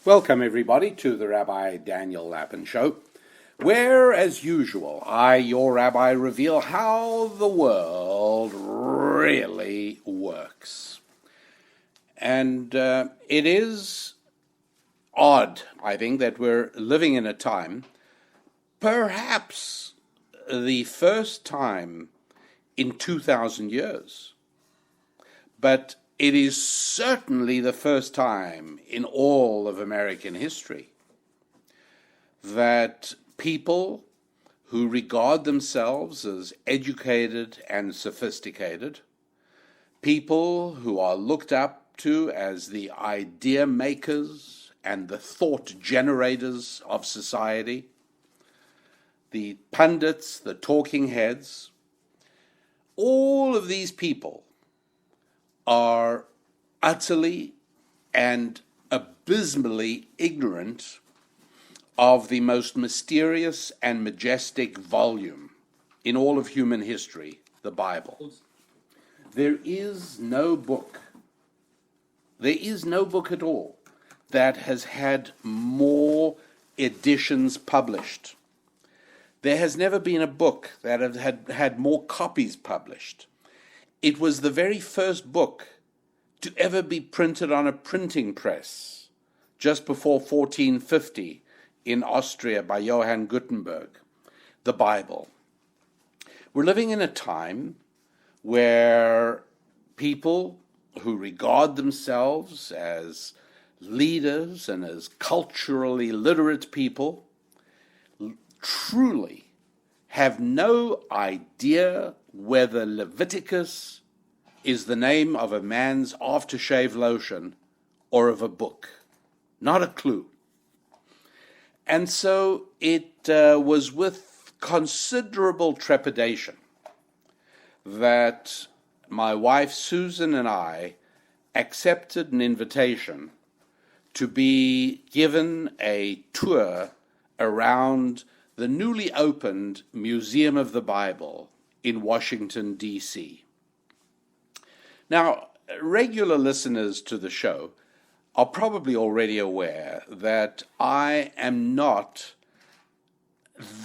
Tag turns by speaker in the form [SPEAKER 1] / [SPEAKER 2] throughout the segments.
[SPEAKER 1] Welcome, everybody, to the Rabbi Daniel Lapin Show, where, as usual, I, your rabbi, reveal how the world really works. And it is odd, I think, that we're living in a time, perhaps the first time in 2,000 years, but it is certainly the first time in all of American history that people who regard themselves as educated and sophisticated, people who are looked up to as the idea makers and the thought generators of society, the pundits, the talking heads, all of these people are utterly and abysmally ignorant of the most mysterious and majestic volume in all of human history, the Bible. There is no book at all that has had more editions published. There has never been a book that had more copies published. It was the very first book to ever be printed on a printing press, just before 1450 in Austria by Johann Gutenberg, the Bible. We're living in a time where people who regard themselves as leaders and as culturally literate people truly have no idea whether Leviticus is the name of a man's aftershave lotion or of a book. Not a clue. And so it was with considerable trepidation that my wife Susan and I accepted an invitation to be given a tour around the newly opened Museum of the Bible in Washington, D.C. Now, regular listeners to the show are probably already aware that I am not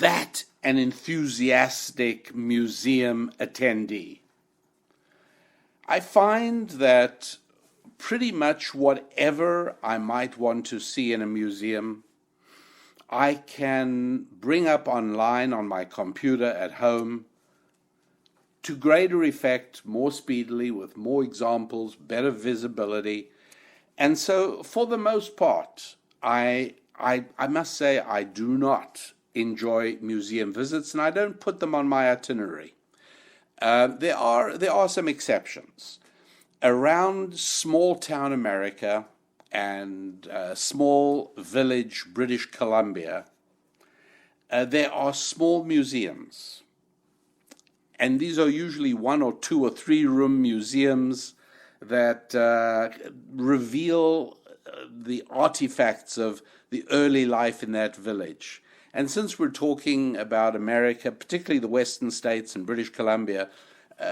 [SPEAKER 1] that an enthusiastic museum attendee. I find that pretty much whatever I might want to see in a museum, I can bring up online on my computer at home to greater effect, more speedily, with more examples, better visibility. And so, for the most part, I must say I do not enjoy museum visits, and I don't put them on my itinerary. There are some exceptions. Around small-town America and small village British Columbia, there are small museums. And these are usually 1 or 2 or 3 room museums that reveal the artifacts of the early life in that village. And since we're talking about America, particularly the western states and British Columbia,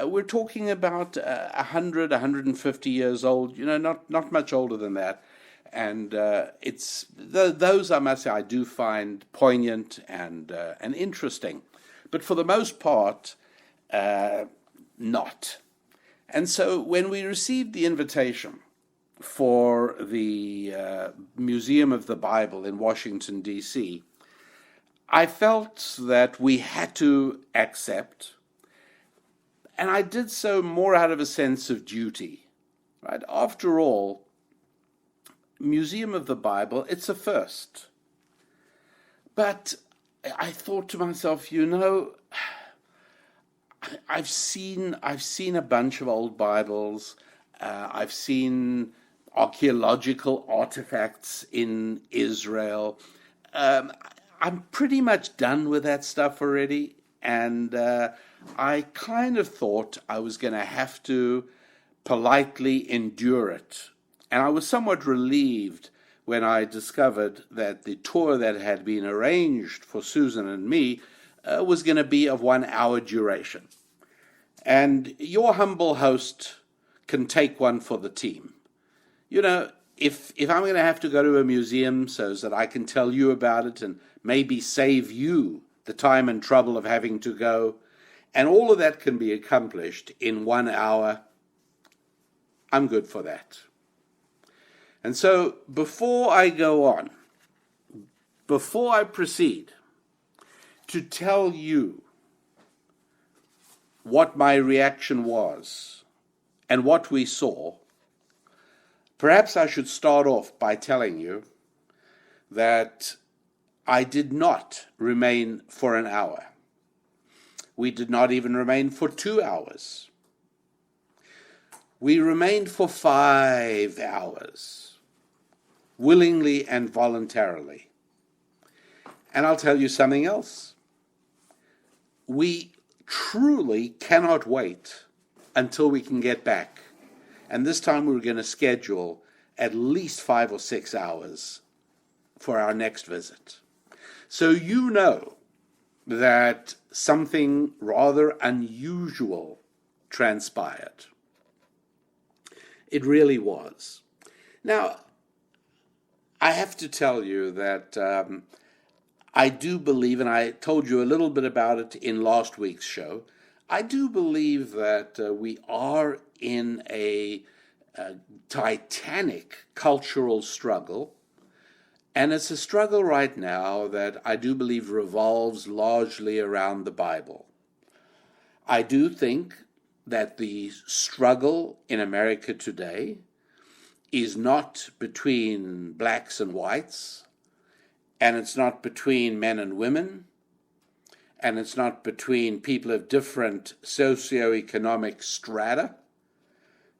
[SPEAKER 1] we're talking about 100, 150 years old, not much older than that. And those, I must say, I do find poignant and interesting. But for the most part, not. And so when we received the invitation for the Museum of the Bible in Washington, D.C., I felt that we had to accept, and I did so more out of a sense of duty. Right? After all, Museum of the Bible, it's a first. But I thought to myself, I've seen a bunch of old Bibles. I've seen archeological artifacts in Israel. I'm pretty much done with that stuff already, and I kind of thought I was going to have to politely endure it. And I was somewhat relieved when I discovered that the tour that had been arranged for Susan and me was going to be of 1 hour duration. And your humble host can take one for the team. if I'm going to have to go to a museum so that I can tell you about it and maybe save you the time and trouble of having to go, and all of that can be accomplished in 1 hour, I'm good for that. And so before I go on, before I proceed to tell you what my reaction was and what we saw, perhaps I should start off by telling you that I did not remain for an hour. We did not even remain for 2 hours. We remained for 5 hours, willingly and voluntarily. And I'll tell you something else. We truly cannot wait until we can get back. And this time we were going to schedule at least 5 or 6 hours for our next visit. So you know that something rather unusual transpired. It really was. Now, I have to tell you that I do believe, and I told you a little bit about it in last week's show, I do believe that we are in a titanic cultural struggle, and it's a struggle right now that I do believe revolves largely around the Bible. I do think that the struggle in America today is not between blacks and whites, and it's not between men and women, and it's not between people of different socioeconomic strata,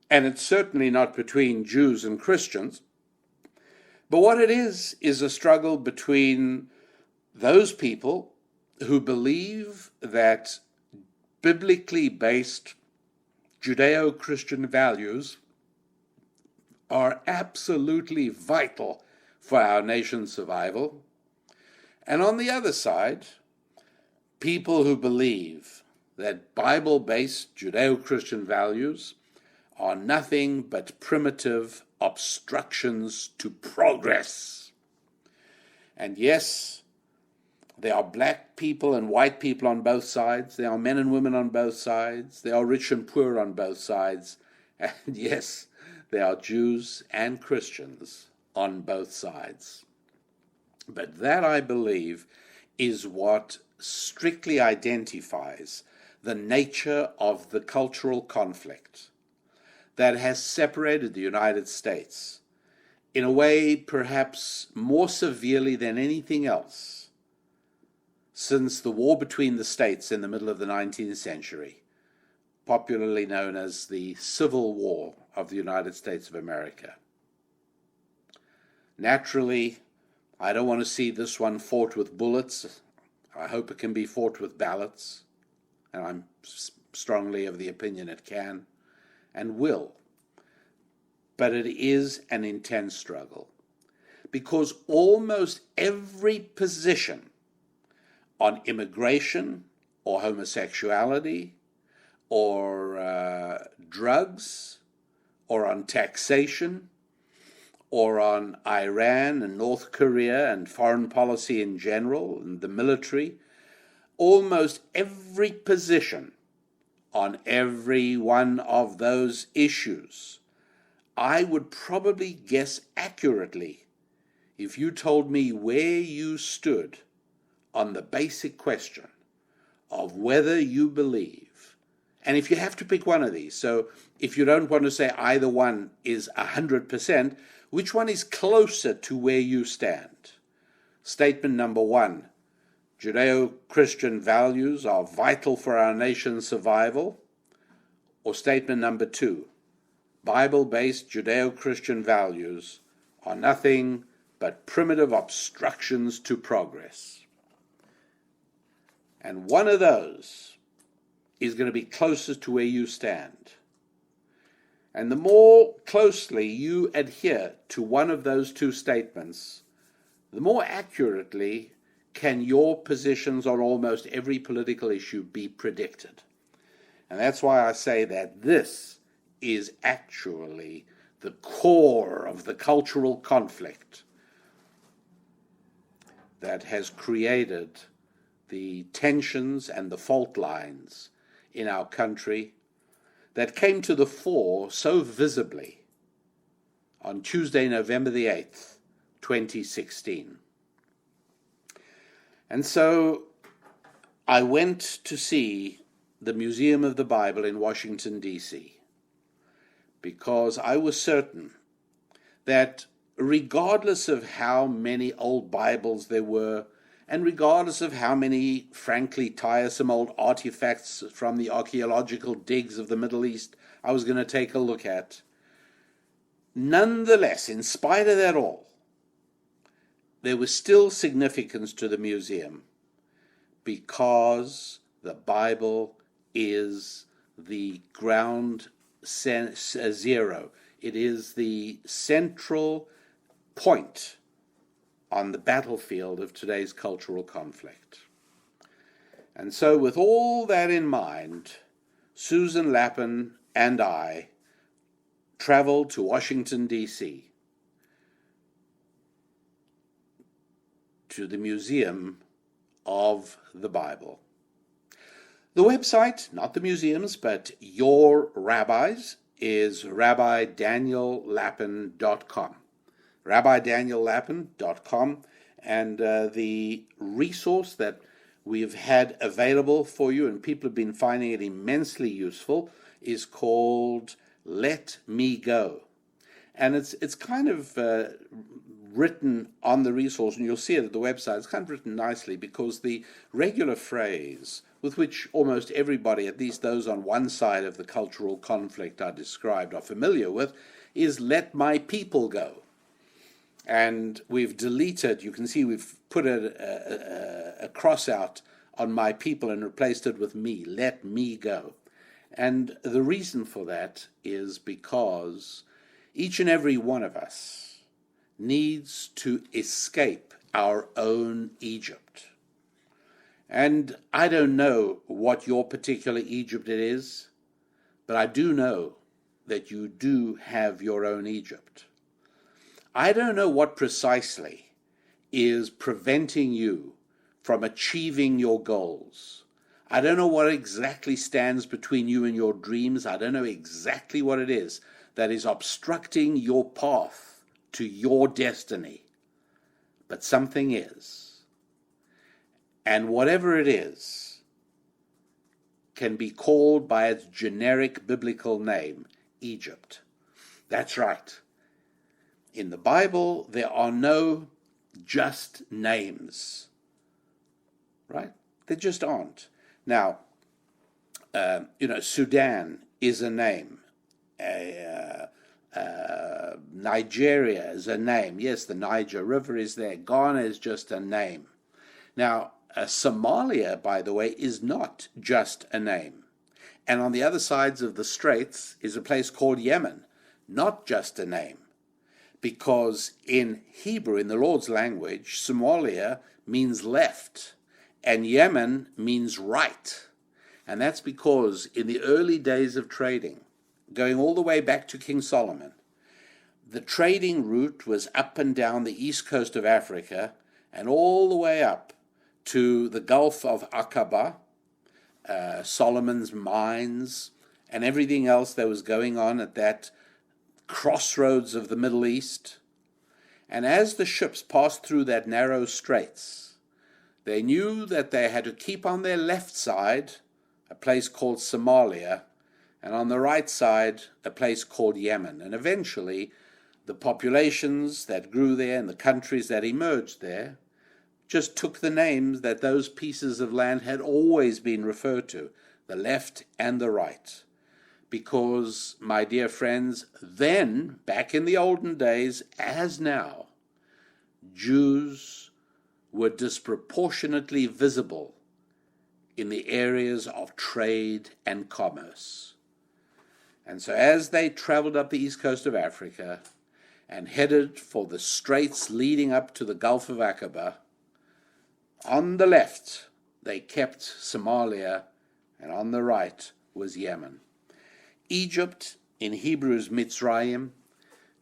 [SPEAKER 1] and it's certainly not between Jews and Christians. But what it is a struggle between those people who believe that biblically based Judeo-Christian values are absolutely vital for our nation's survival, and on the other side, people who believe that Bible-based Judeo-Christian values are nothing but primitive obstructions to progress. And yes, there are black people and white people on both sides. There are men and women on both sides. There are rich and poor on both sides. And yes, there are Jews and Christians on both sides. But that, I believe, is what strictly identifies the nature of the cultural conflict that has separated the United States in a way perhaps more severely than anything else since the war between the states in the middle of the 19th century, popularly known as the Civil War of the United States of America. Naturally, I don't want to see this one fought with bullets. I hope it can be fought with ballots, and I'm strongly of the opinion it can and will. But it is an intense struggle, because almost every position on immigration or homosexuality or drugs or on taxation or on Iran and North Korea and foreign policy in general and the military, almost every position on every one of those issues, I would probably guess accurately if you told me where you stood on the basic question of whether you believe, and if you have to pick one of these, so if you don't want to say either one is 100%, which one is closer to where you stand? Statement number one, Judeo-Christian values are vital for our nation's survival. Or statement number two, Bible-based Judeo-Christian values are nothing but primitive obstructions to progress. And one of those is going to be closest to where you stand. And the more closely you adhere to one of those two statements, the more accurately can your positions on almost every political issue be predicted. And that's why I say that this is actually the core of the cultural conflict that has created the tensions and the fault lines in our country that came to the fore so visibly on Tuesday, November the 8th, 2016. And so I went to see the Museum of the Bible in Washington, D.C., because I was certain that regardless of how many old Bibles there were, and regardless of how many, frankly, tiresome old artifacts from the archeological digs of the Middle East I was going to take a look at, nonetheless, in spite of that all, there was still significance to the museum because the Bible is the ground zero. It is the central point on the battlefield of today's cultural conflict. And so with all that in mind, Susan Lapin and I traveled to Washington, D.C., to the Museum of the Bible. The website, not the museum's, but your rabbi's, is rabbidaniellapin.com. rabbidaniellapin.com, and the resource that we've had available for you, and people have been finding it immensely useful, is called Let Me Go. And it's kind of written on the resource, and you'll see it at the website. It's kind of written nicely because the regular phrase with which almost everybody, at least those on one side of the cultural conflict are described, are familiar with, is let my people go. And we've deleted, you can see we've put a cross out on my people and replaced it with me, let me go. And the reason for that is because each and every one of us needs to escape our own Egypt. And I don't know what your particular Egypt it is, but I do know that you do have your own Egypt. I don't know what precisely is preventing you from achieving your goals. I don't know what exactly stands between you and your dreams. I don't know exactly what it is that is obstructing your path to your destiny. But something is. And whatever it is can be called by its generic biblical name, Egypt. That's right. In the Bible, there are no just names, right? There just aren't. Now, Sudan is a name. Nigeria is a name. Yes, the Niger River is there. Ghana is just a name. Now, Somalia, by the way, is not just a name. And on the other sides of the straits is a place called Yemen, not just a name. Because in Hebrew, in the Lord's language, Somalia means left, and Yemen means right. And that's because in the early days of trading, going all the way back to King Solomon, the trading route was up and down the east coast of Africa and all the way up to the Gulf of Aqaba, Solomon's mines, and everything else that was going on at that crossroads of the Middle East. And as the ships passed through that narrow straits, they knew that they had to keep on their left side a place called Somalia, and on the right side a place called Yemen. And eventually the populations that grew there and the countries that emerged there just took the names that those pieces of land had always been referred to, the left and the right. Because, my dear friends, then, back in the olden days, as now, Jews were disproportionately visible in the areas of trade and commerce. And so as they traveled up the east coast of Africa and headed for the straits leading up to the Gulf of Aqaba, on the left they kept Somalia, and on the right was Yemen. Egypt, in Hebrew is Mitzrayim,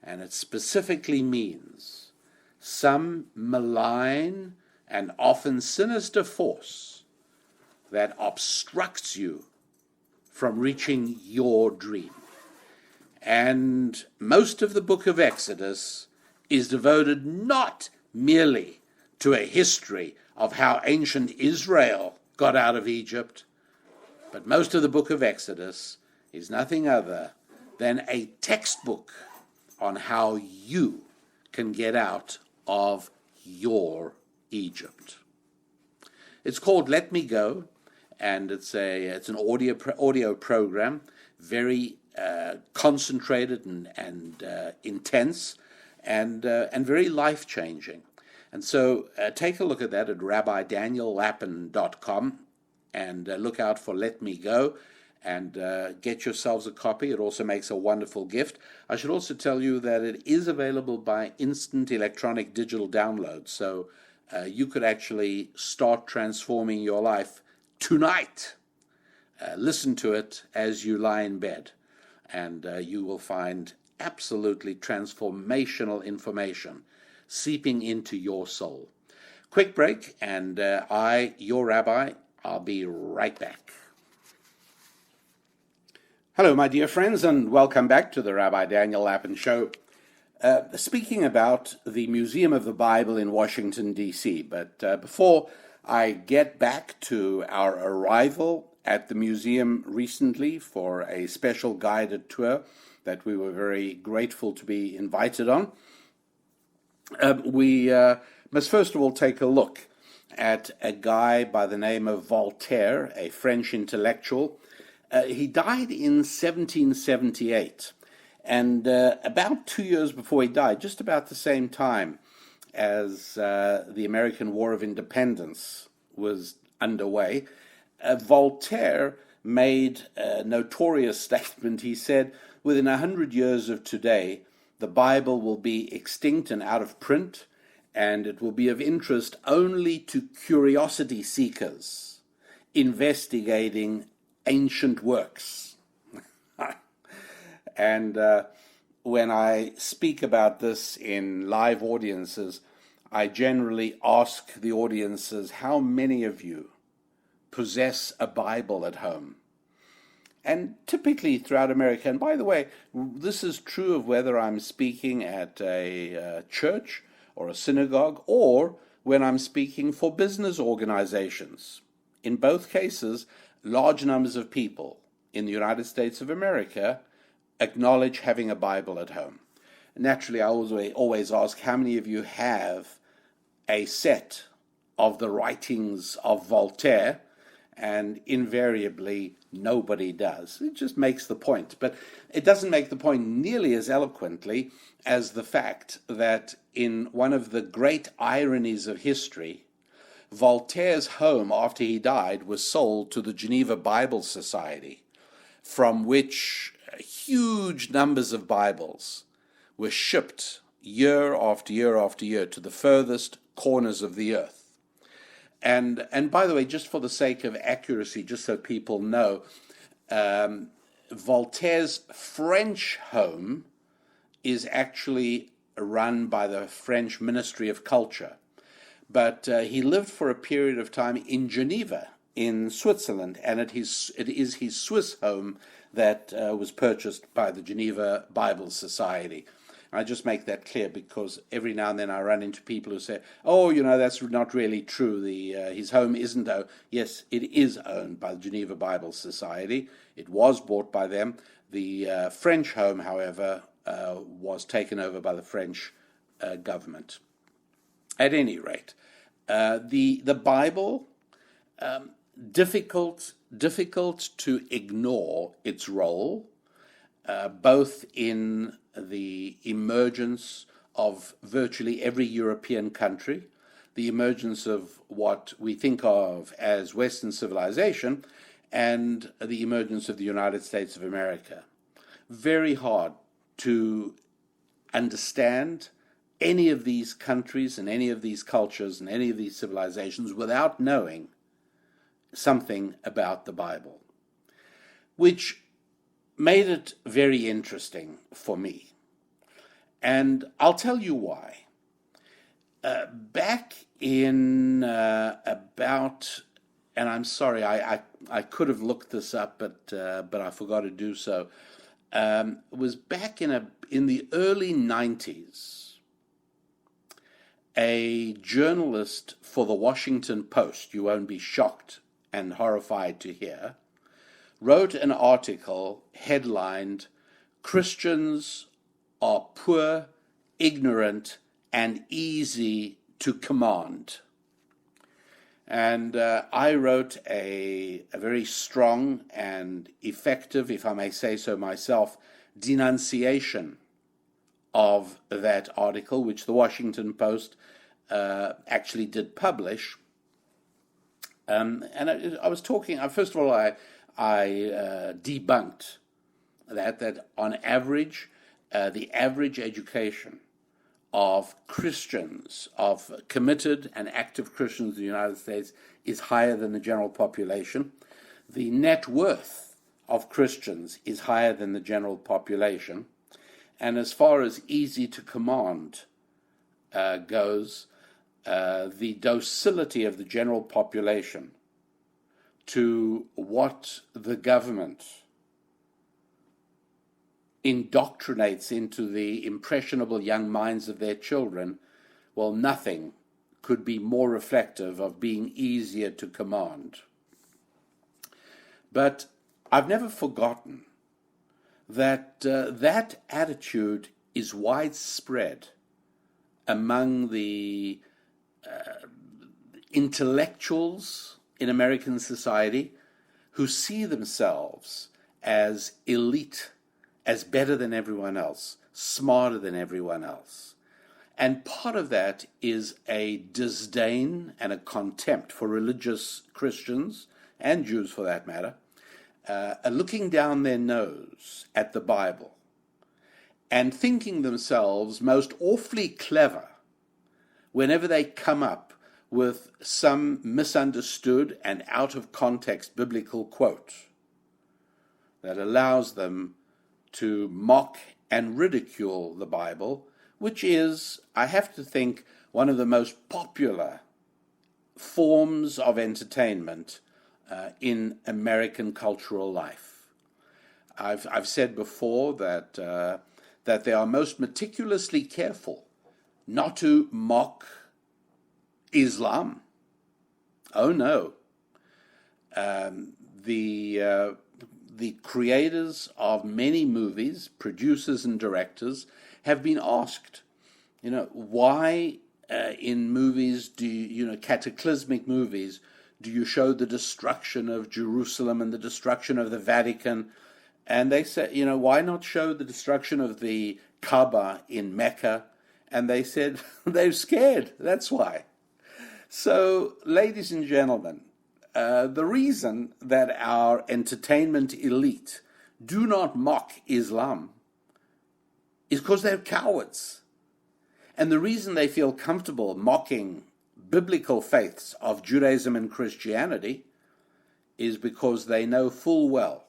[SPEAKER 1] and it specifically means some malign and often sinister force that obstructs you from reaching your dream. And most of the book of Exodus is devoted not merely to a history of how ancient Israel got out of Egypt, but most of the book of Exodus is nothing other than a textbook on how you can get out of your Egypt. It's called Let Me Go, and it's an audio program, very concentrated and intense, and very life-changing. And so take a look at that at rabbidaniellapin.com, and look out for Let Me Go, and get yourselves a copy. It also makes a wonderful gift. I should also tell you that it is available by instant electronic digital download, so you could actually start transforming your life tonight. Listen to it as you lie in bed, and you will find absolutely transformational information seeping into your soul. Quick break, and your Rabbi, I'll be right back. Hello, my dear friends, and welcome back to the Rabbi Daniel Lapin Show. Speaking about the Museum of the Bible in Washington, D.C., but before I get back to our arrival at the museum recently for a special guided tour that we were very grateful to be invited on, we must first of all take a look at a guy by the name of Voltaire, a French intellectual. He died in 1778, and about 2 years before he died, just about the same time as the American War of Independence was underway, Voltaire made a notorious statement. He said, within 100 years of today, the Bible will be extinct and out of print, and it will be of interest only to curiosity seekers investigating ancient works. And when I speak about this in live audiences, I generally ask the audiences, how many of you possess a Bible at home? And typically throughout America, and by the way, this is true of whether I'm speaking at a church or a synagogue, or when I'm speaking for business organizations. In both cases, large numbers of people in the United States of America acknowledge having a Bible at home. Naturally, I always ask, how many of you have a set of the writings of Voltaire? And invariably, nobody does. It just makes the point. But it doesn't make the point nearly as eloquently as the fact that in one of the great ironies of history, Voltaire's home, after he died, was sold to the Geneva Bible Society, from which huge numbers of Bibles were shipped year after year after year to the furthest corners of the earth. And by the way, just for the sake of accuracy, just so people know, Voltaire's French home is actually run by the French Ministry of Culture. But he lived for a period of time in Geneva, in Switzerland, and it is his Swiss home that was purchased by the Geneva Bible Society. I just make that clear because every now and then I run into people who say, oh, that's not really true. His home isn't owned. Yes, it is owned by the Geneva Bible Society. It was bought by them. The French home, however, was taken over by the French government. At any rate, the Bible, difficult to ignore its role, both in the emergence of virtually every European country, the emergence of what we think of as Western civilization, and the emergence of the United States of America. Very hard to understand any of these countries and any of these cultures and any of these civilizations without knowing something about the Bible, which made it very interesting for me. And I'll tell you why. Back in about, and I'm sorry, I could have looked this up, but I forgot to do so. It was back in the early 90s. A journalist for the Washington Post, you won't be shocked and horrified to hear, wrote an article headlined, "Christians are poor, ignorant, and easy to command." And I wrote a very strong and effective, if I may say so myself, denunciation of that article, which the Washington Post actually did publish. And I was talking, first of all, I debunked that on average, the average education of Christians, of committed and active Christians in the United States, is higher than the general population. The net worth of Christians is higher than the general population. And as far as easy to command goes, the docility of the general population to what the government indoctrinates into the impressionable young minds of their children, well, nothing could be more reflective of being easier to command. But I've never forgotten that that attitude is widespread among the intellectuals in American society who see themselves as elite, as better than everyone else, smarter than everyone else. And part of that is a disdain and a contempt for religious Christians, and Jews for that matter, looking down their nose at the Bible and thinking themselves most awfully clever whenever they come up with some misunderstood and out of context biblical quote that allows them to mock and ridicule the Bible, which is, I have to think, one of the most popular forms of entertainment in American cultural life. I've said before that that they are most meticulously careful not to mock Islam. Oh no. The creators of many movies, producers and directors, have been asked, why in movies cataclysmic movies, do you show the destruction of Jerusalem and the destruction of the Vatican? And they said, why not show the destruction of the Kaaba in Mecca? And they said, they're scared, that's why. So, ladies and gentlemen, the reason that our entertainment elite do not mock Islam is because they're cowards. And the reason they feel comfortable mocking biblical faiths of Judaism and Christianity is because they know full well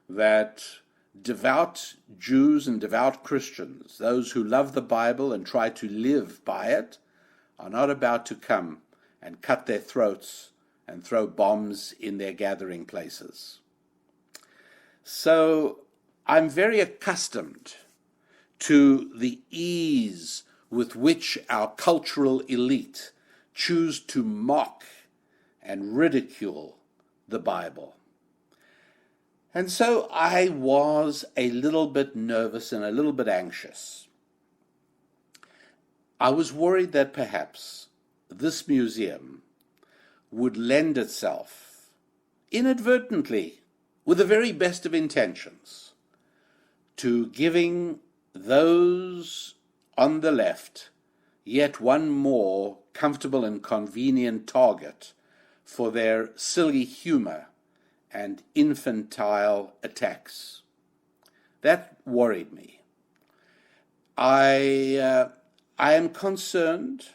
[SPEAKER 1] that devout Jews and devout Christians, those who love the Bible and try to live by it, are not about to come and cut their throats and throw bombs in their gathering places. So I'm very accustomed to the ease with which our cultural elite choose to mock and ridicule the Bible. And so I was a little bit nervous and a little bit anxious. I was worried that perhaps this museum would lend itself, inadvertently, with the very best of intentions, to giving those on the left yet one more comfortable and convenient target for their silly humor and infantile attacks. That worried me. I am concerned,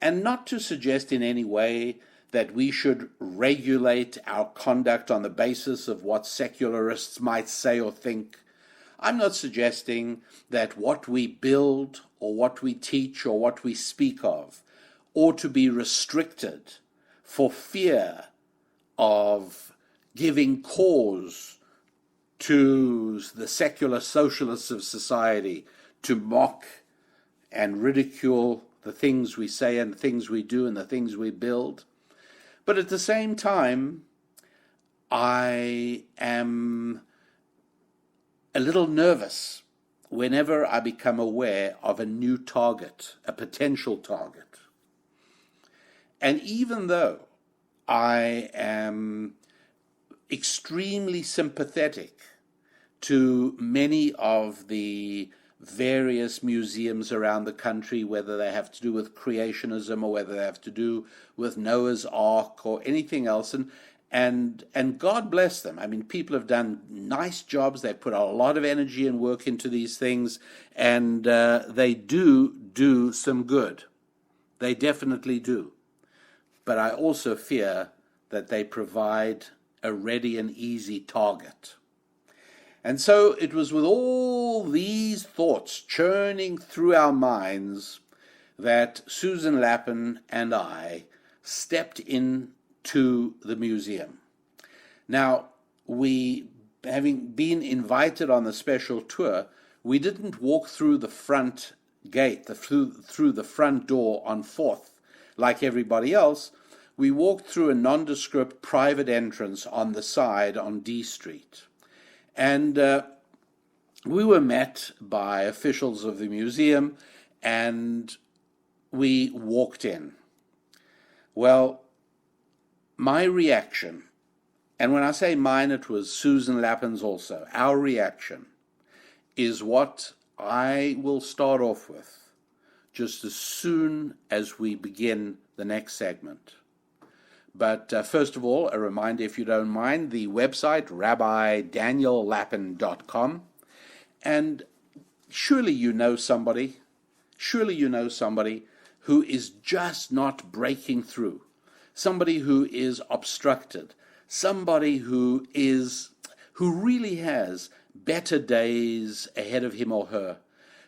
[SPEAKER 1] and not to suggest in any way that we should regulate our conduct on the basis of what secularists might say or think. I'm not suggesting that what we build or what we teach or what we speak of ought to be restricted for fear of giving cause to the secular socialists of society to mock and ridicule the things we say and the things we do and the things we build. But at the same time, I am a little nervous whenever I become aware of a new target, a potential target. And even though I am extremely sympathetic to many of the various museums around the country, whether they have to do with creationism or whether they have to do with Noah's Ark or anything else, and God bless them. I mean, people have done nice jobs. They put a lot of energy and work into these things, and they do some good. They definitely do. But I also fear that they provide a ready and easy target. And so it was with all these thoughts churning through our minds that Susan Lapin and I stepped into the museum. Now, we, having been invited on the special tour, we didn't walk through the front gate, through the front door on 4th, like everybody else. We walked through a nondescript private entrance on the side on D Street. And we were met by officials of the museum, and we walked in. Well, my reaction, and when I say mine, it was Susan Lapin's also, our reaction is what I will start off with just as soon as we begin the next segment. But first of all, a reminder, if you don't mind, the website, rabbidaniellapin.com. And surely you know somebody who is just not breaking through, somebody who is obstructed, somebody who really has better days ahead of him or her,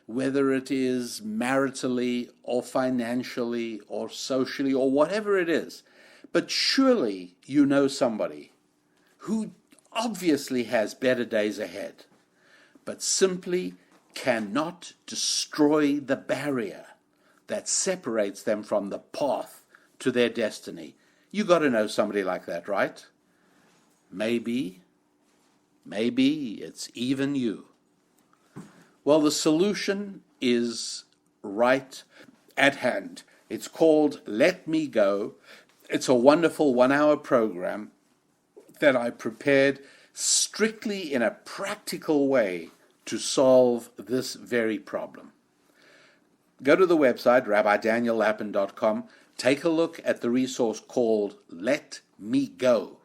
[SPEAKER 1] whether it is maritally or financially or socially or whatever it is. But surely you know somebody who obviously has better days ahead, but simply cannot destroy the barrier that separates them from the path to their destiny. You got to know somebody like that, right? Maybe it's even you. Well, the solution is right at hand. It's called Let Me Go. It's a wonderful 1-hour program that I prepared strictly in a practical way to solve this very problem. Go to the website, rabbidaniellapin.com. Take a look at the resource called Let Me Go.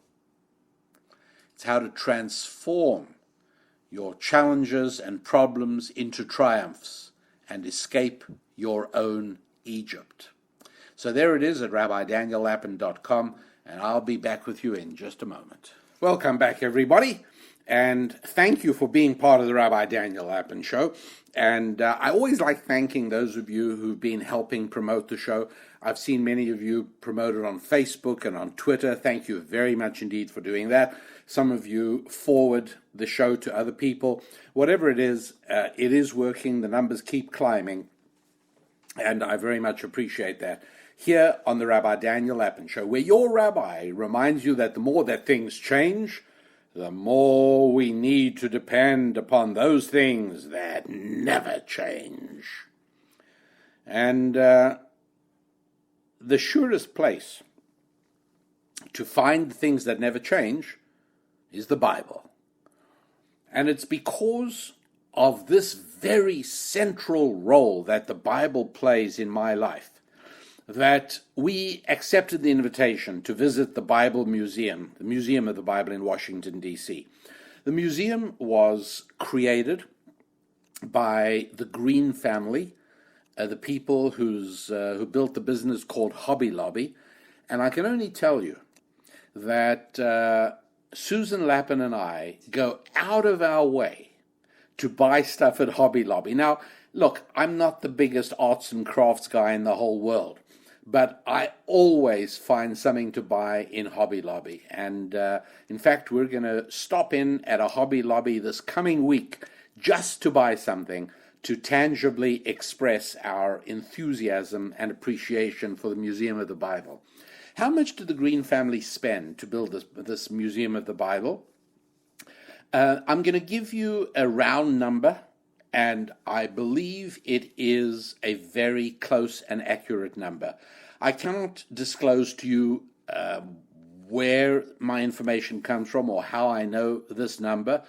[SPEAKER 1] It's how to transform your challenges and problems into triumphs and escape your own Egypt. So there it is at rabbidaniellapin.com, and I'll be back with you in just a moment. Welcome back, everybody, and thank you for being part of the Rabbi Daniel Lapin Show. And I always like thanking those of you who've been helping promote the show. I've seen many of you promote it on Facebook and on Twitter. Thank you very much indeed for doing that. Some of you forward the show to other people. Whatever it is working. The numbers keep climbing, and I very much appreciate that. Here on the Rabbi Daniel Lapin Show, where your rabbi reminds you that the more that things change, the more we need to depend upon those things that never change. And the surest place to find things that never change is the Bible. And it's because of this very central role that the Bible plays in my life that we accepted the invitation to visit the Bible Museum, the Museum of the Bible in Washington, D.C. The museum was created by the Green family, the people who built the business called Hobby Lobby. And I can only tell you that Susan Lapin and I go out of our way to buy stuff at Hobby Lobby. Now, look, I'm not the biggest arts and crafts guy in the whole world, but I always find something to buy in Hobby Lobby. And in fact, we're going to stop in at a Hobby Lobby this coming week just to buy something to tangibly express our enthusiasm and appreciation for the Museum of the Bible. How much did the Green family spend to build this Museum of the Bible? I'm going to give you a round number, and I believe it is a very close and accurate number. I cannot disclose to you where my information comes from or how I know this number,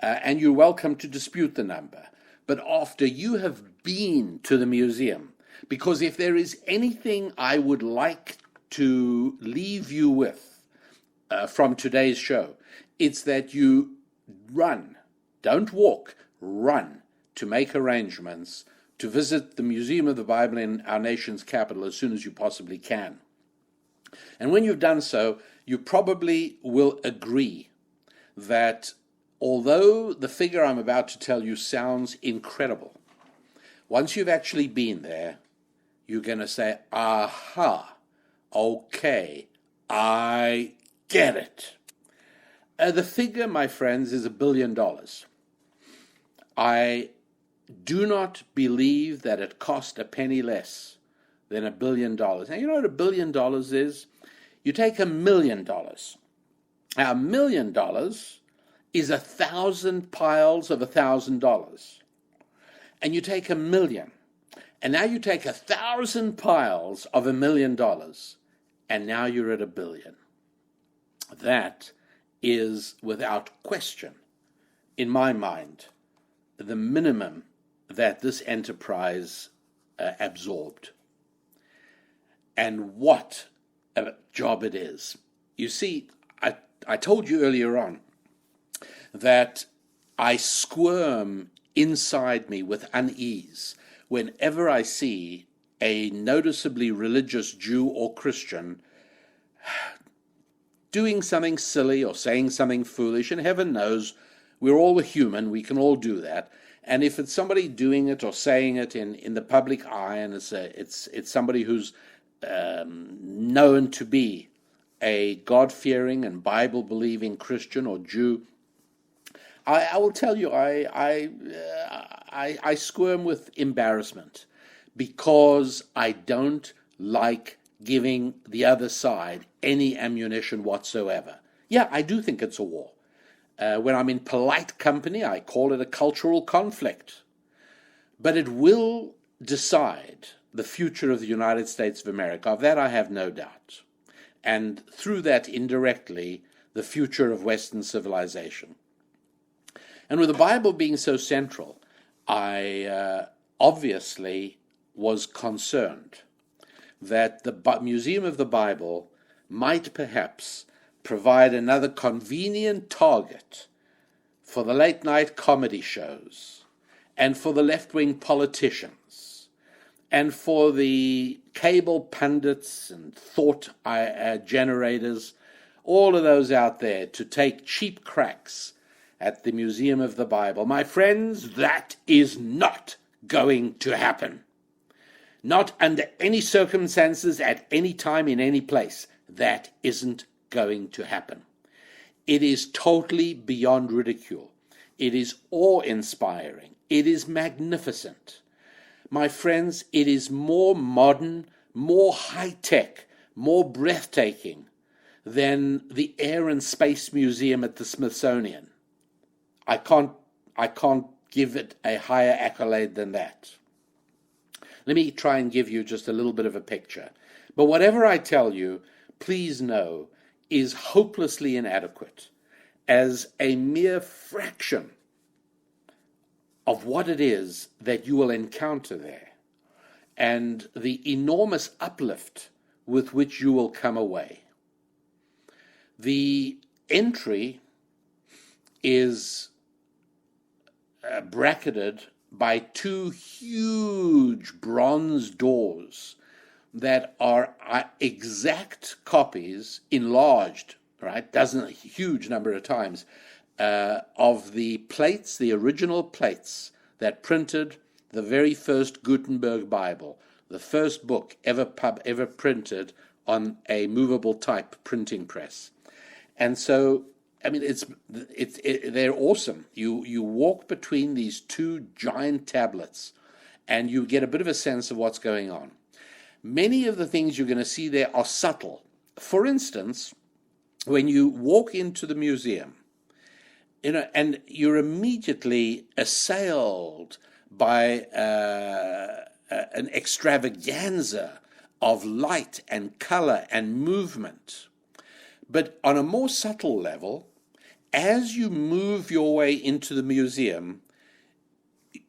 [SPEAKER 1] and you're welcome to dispute the number. But after you have been to the museum, because if there is anything I would like to leave you with from today's show, it's that you run, don't walk, run to make arrangements to visit the Museum of the Bible in our nation's capital as soon as you possibly can. And when you've done so, you probably will agree that although the figure I'm about to tell you sounds incredible, once you've actually been there, you're going to say, aha, okay, I get it. The figure, my friends, is $1 billion. I do not believe that it cost a penny less than $1 billion. Now, you know what $1 billion is? You take $1 million. Now, $1 million is 1,000 piles of $1,000. And you take $1 million, and now you take 1,000 piles of $1 million, and now you're at $1 billion. That is, without question, in my mind, the minimum that this enterprise absorbed. And what a job it is. You see, I told you earlier on that I squirm inside me with unease whenever I see a noticeably religious Jew or Christian doing something silly or saying something foolish, and heaven knows we're all human, we can all do that. And if it's somebody doing it or saying it in the public eye, and it's somebody who's known to be a God-fearing and Bible-believing Christian or Jew, I will tell you, I squirm with embarrassment because I don't like giving the other side any ammunition whatsoever. Yeah, I do think it's a war. When I'm in polite company, I call it a cultural conflict. But it will decide the future of the United States of America. Of that I have no doubt. And through that, indirectly, the future of Western civilization. And with the Bible being so central, I obviously was concerned that the Museum of the Bible might perhaps provide another convenient target for the late-night comedy shows and for the left-wing politicians and for the cable pundits and thought generators, all of those out there to take cheap cracks at the Museum of the Bible. My friends, that is not going to happen. Not under any circumstances, at any time, in any place. That isn't going to happen. It is totally beyond ridicule. It is awe-inspiring. It is magnificent. My friends, it is more modern, more high-tech, more breathtaking than the Air and Space Museum at the Smithsonian. I can't give it a higher accolade than that. Let me try and give you just a little bit of a picture. But whatever I tell you, please know, is hopelessly inadequate as a mere fraction of what it is that you will encounter there and the enormous uplift with which you will come away. The entry is bracketed by two huge bronze doors that are exact copies, enlarged, right, a huge number of times, of the plates, the original plates that printed the very first Gutenberg Bible, the first book ever printed on a movable type printing press. And so, I mean, they're awesome. You walk between these two giant tablets, and you get a bit of a sense of what's going on. Many of the things you're going to see there are subtle. For instance, when you walk into the museum, and you're immediately assailed by an extravaganza of light and color and movement. But on a more subtle level, as you move your way into the museum,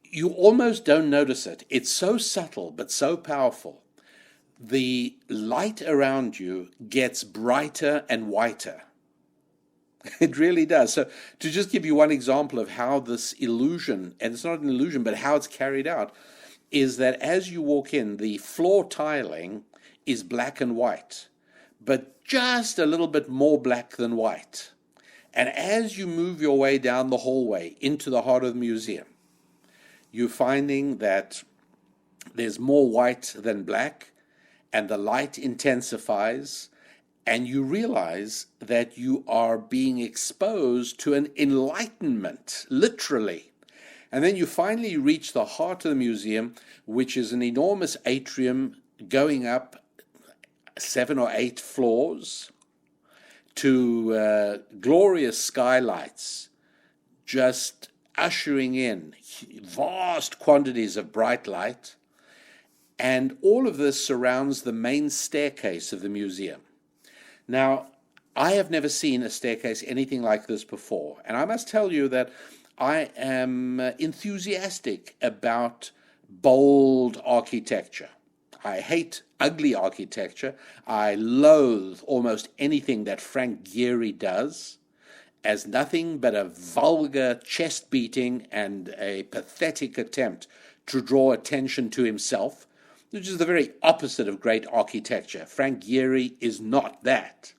[SPEAKER 1] you almost don't notice it. It's so subtle but so powerful. The light around you gets brighter and whiter. It really does. So to just give you one example of how this illusion, and it's not an illusion, but how it's carried out, is that as you walk in, the floor tiling is black and white, but just a little bit more black than white. And as you move your way down the hallway into the heart of the museum, you're finding that there's more white than black, and the light intensifies, and you realize that you are being exposed to an enlightenment, literally. And then you finally reach the heart of the museum, which is an enormous atrium going up 7 or 8 floors to glorious skylights, just ushering in vast quantities of bright light. And all of this surrounds the main staircase of the museum. Now, I have never seen a staircase anything like this before, and I must tell you that I am enthusiastic about bold architecture. I hate ugly architecture. I loathe almost anything that Frank Gehry does as nothing but a vulgar chest beating and a pathetic attempt to draw attention to himself, which is the very opposite of great architecture. Frank Gehry is not that.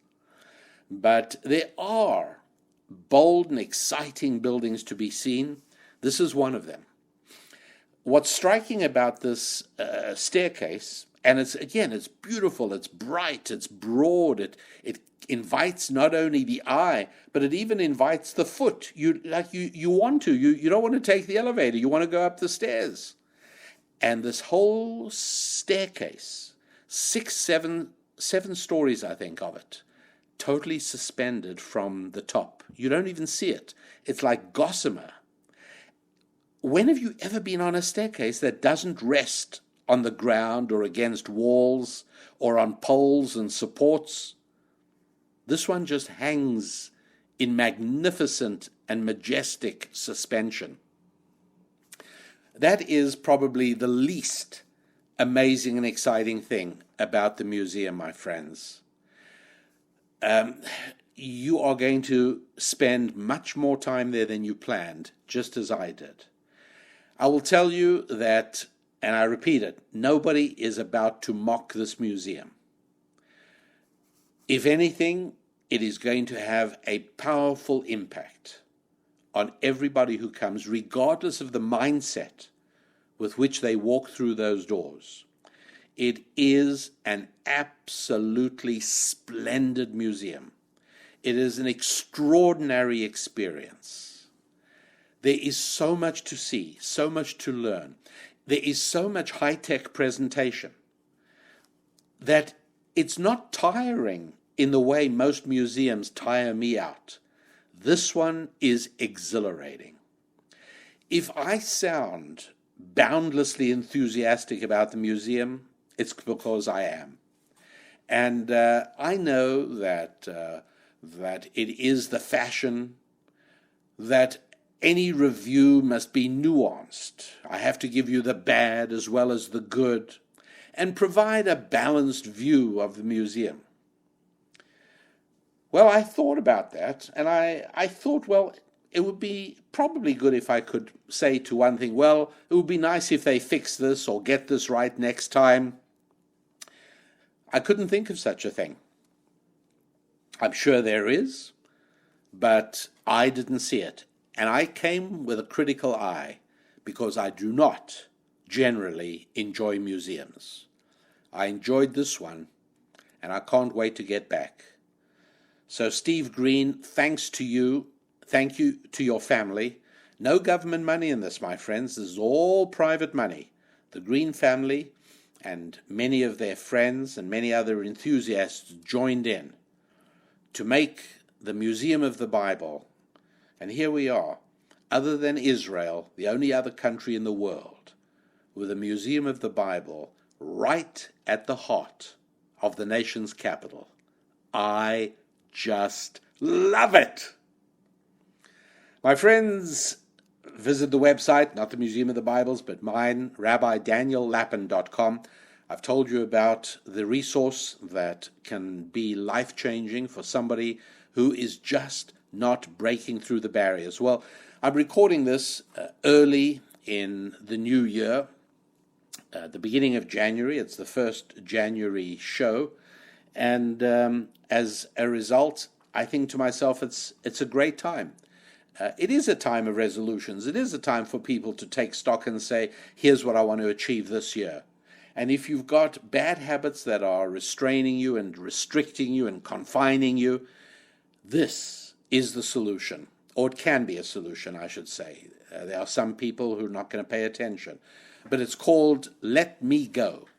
[SPEAKER 1] But there are bold and exciting buildings to be seen. This is one of them. What's striking about this staircase, and it's beautiful, it's bright, it's broad, it invites not only the eye, but it even invites the foot. You don't want to take the elevator, you want to go up the stairs. And this whole staircase, 7 stories, I think, of it, totally suspended from the top. You don't even see it. It's like gossamer. When have you ever been on a staircase that doesn't rest on the ground or against walls or on poles and supports? This one just hangs in magnificent and majestic suspension. That is probably the least amazing and exciting thing about the museum, my friends. You are going to spend much more time there than you planned, just as I did. I will tell you that, and I repeat it, nobody is about to mock this museum. If anything, it is going to have a powerful impact on everybody who comes, regardless of the mindset with which they walk through those doors. It is an absolutely splendid museum. It is an extraordinary experience. There is so much to see, so much to learn. There is so much high-tech presentation that it's not tiring in the way most museums tire me out. This one is exhilarating. If I sound boundlessly enthusiastic about the museum, it's because I am. And I know that it is the fashion that any review must be nuanced. I have to give you the bad as well as the good and provide a balanced view of the museum. Well, I thought about that, and I thought, well, it would be probably good if I could say to one thing, well, it would be nice if they fix this or get this right next time. I couldn't think of such a thing. I'm sure there is, but I didn't see it. And I came with a critical eye because I do not generally enjoy museums. I enjoyed this one, and I can't wait to get back. So Steve Green, thanks to you. Thank you to your family. No government money in this, my friends. This is all private money. The Green family and many of their friends and many other enthusiasts joined in to make the Museum of the Bible. And here we are, other than Israel, the only other country in the world with a Museum of the Bible right at the heart of the nation's capital. I just love it. My friends, visit the website, not the Museum of the Bibles, but mine, rabbidaniellapin.com. I've told you about the resource that can be life-changing for somebody who is just not breaking through the barriers. Well, I'm recording this early in the new year, the beginning of January. It's the first January show. And as a result, I think to myself, it's a great time. It is a time of resolutions. It is a time for people to take stock and say, here's what I want to achieve this year. And if you've got bad habits that are restraining you and restricting you and confining you, this is the solution. Or it can be a solution, I should say. There are some people who are not going to pay attention. But it's called Let Me Go.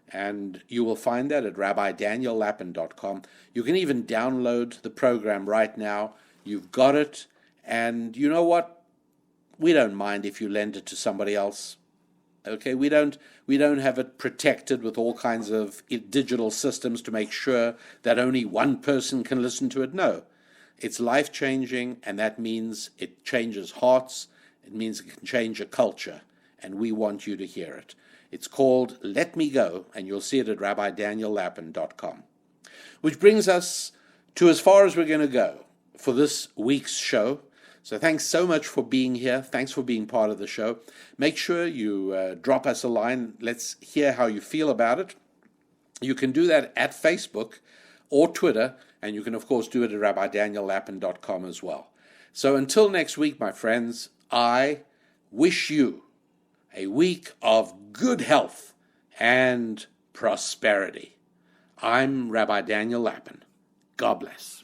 [SPEAKER 1] And you will find that at rabbidaniellapin.com. You can even download the program right now. You've got it. And you know what? We don't mind if you lend it to somebody else. Okay, we don't have it protected with all kinds of digital systems to make sure that only one person can listen to it. No, it's life-changing, and that means it changes hearts. It means it can change a culture, and we want you to hear it. It's called Let Me Go, and you'll see it at rabbidaniellapin.com. Which brings us to as far as we're going to go for this week's show. So thanks so much for being here. Thanks for being part of the show. Make sure you drop us a line. Let's hear how you feel about it. You can do that at Facebook or Twitter, and you can, of course, do it at rabbidaniellapin.com as well. So until next week, my friends, I wish you a week of good health and prosperity. I'm Rabbi Daniel Lapin. God bless.